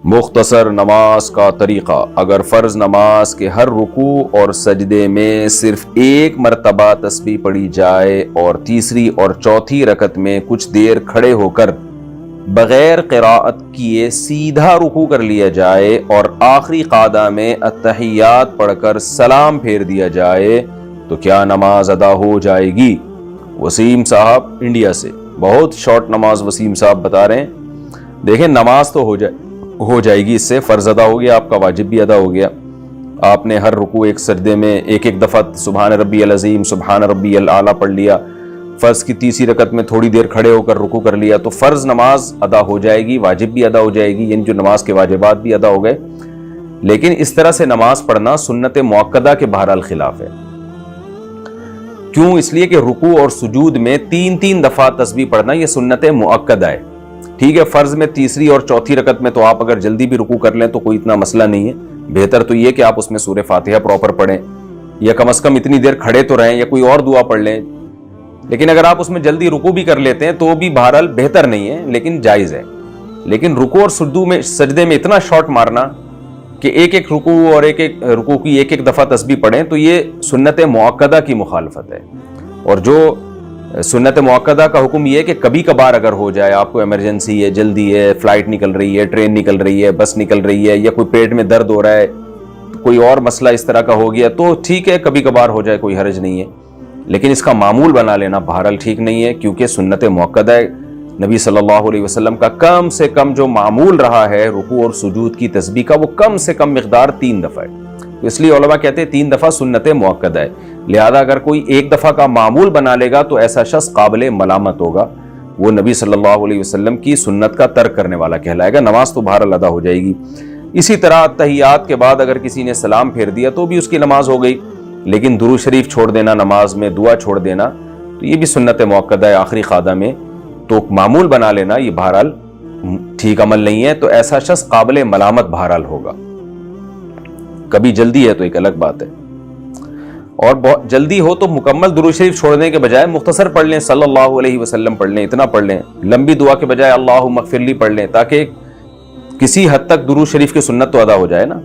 مختصر نماز کا طریقہ: اگر فرض نماز کے ہر رکوع اور سجدے میں صرف ایک مرتبہ تسبیح پڑھی جائے اور تیسری اور چوتھی رکعت میں کچھ دیر کھڑے ہو کر بغیر قراءت کیے سیدھا رکوع کر لیا جائے اور آخری قعدہ میں التحیات پڑھ کر سلام پھیر دیا جائے تو کیا نماز ادا ہو جائے گی؟ وسیم صاحب انڈیا سے، بہت شارٹ نماز وسیم صاحب بتا رہے ہیں۔ دیکھیں، نماز تو ہو جائے گی، اس سے فرض ادا ہو گیا، آپ کا واجب بھی ادا ہو گیا۔ آپ نے ہر رکوع ایک سجدے میں ایک دفعہ سبحان ربی العظیم سبحان ربی الاعلیٰ پڑھ لیا، فرض کی تیسری رکعت میں تھوڑی دیر کھڑے ہو کر رکوع کر لیا، تو فرض نماز ادا ہو جائے گی، واجب بھی ادا ہو جائے گی، یعنی جو نماز کے واجبات بھی ادا ہو گئے۔ لیکن اس طرح سے نماز پڑھنا سنت مؤکدہ کے بہرحال خلاف ہے۔ کیوں؟ اس لیے کہ رکوع اور سجود میں تین دفعہ تسبیح پڑھنا یہ سنت مؤکدہ ہے۔ ٹھیک ہے، فرض میں تیسری اور چوتھی رکعت میں تو آپ اگر جلدی بھی رکوع کر لیں تو کوئی اتنا مسئلہ نہیں ہے، بہتر تو یہ کہ آپ اس میں سورہ فاتحہ پراپر پڑھیں، یا کم از کم اتنی دیر کھڑے تو رہیں، یا کوئی اور دعا پڑھ لیں۔ لیکن اگر آپ اس میں جلدی رکوع بھی کر لیتے ہیں تو بھی بہرحال بہتر نہیں ہے، لیکن جائز ہے۔ لیکن رکوع اور سجدے میں اتنا شارٹ مارنا کہ ایک رکوع اور ایک رکوع کی ایک دفعہ تسبیح پڑھیں تو یہ سنت مؤکدہ کی مخالفت ہے۔ اور جو سنت مؤکدہ کا حکم یہ ہے کہ کبھی کبھار اگر ہو جائے، آپ کو ایمرجنسی ہے، جلدی ہے، فلائٹ نکل رہی ہے، ٹرین نکل رہی ہے، بس نکل رہی ہے، یا کوئی پیٹ میں درد ہو رہا ہے، کوئی اور مسئلہ اس طرح کا ہو گیا تو ٹھیک ہے، کبھی کبھار ہو جائے، کوئی حرج نہیں ہے۔ لیکن اس کا معمول بنا لینا بہرحال ٹھیک نہیں ہے، کیونکہ سنت مؤکدہ ہے۔ نبی صلی اللہ علیہ وسلم کا کم سے کم جو معمول رہا ہے رکوع اور سجود کی تسبیح کا، وہ کم سے کم مقدار 3 دفعہ ہے۔ اس لیے علماء کہتے ہیں 3 دفعہ سنت مؤکدہ ہے، لہذا اگر کوئی ایک دفعہ کا معمول بنا لے گا تو ایسا شخص قابل ملامت ہوگا، وہ نبی صلی اللہ علیہ وسلم کی سنت کا ترک کرنے والا کہلائے گا۔ نماز تو بہرحال ادا ہو جائے گی۔ اسی طرح تحیات کے بعد اگر کسی نے سلام پھیر دیا تو بھی اس کی نماز ہو گئی، لیکن درود شریف چھوڑ دینا، نماز میں دعا چھوڑ دینا، تو یہ بھی سنت مؤکدہ ہے آخری قعدہ میں، تو معمول بنا لینا یہ بہرحال ٹھیک عمل نہیں ہے، تو ایسا شخص قابل ملامت بہرحال ہوگا۔ کبھی جلدی ہے تو ایک الگ بات ہے، اور بہت جلدی ہو تو مکمل درود شریف چھوڑنے کے بجائے مختصر پڑھ لیں، صلی اللہ علیہ وسلم پڑھ لیں، اتنا پڑھ لیں، لمبی دعا کے بجائے اللہم اغفر لی پڑھ لیں، تاکہ کسی حد تک درود شریف کی سنت تو ادا ہو جائے نا۔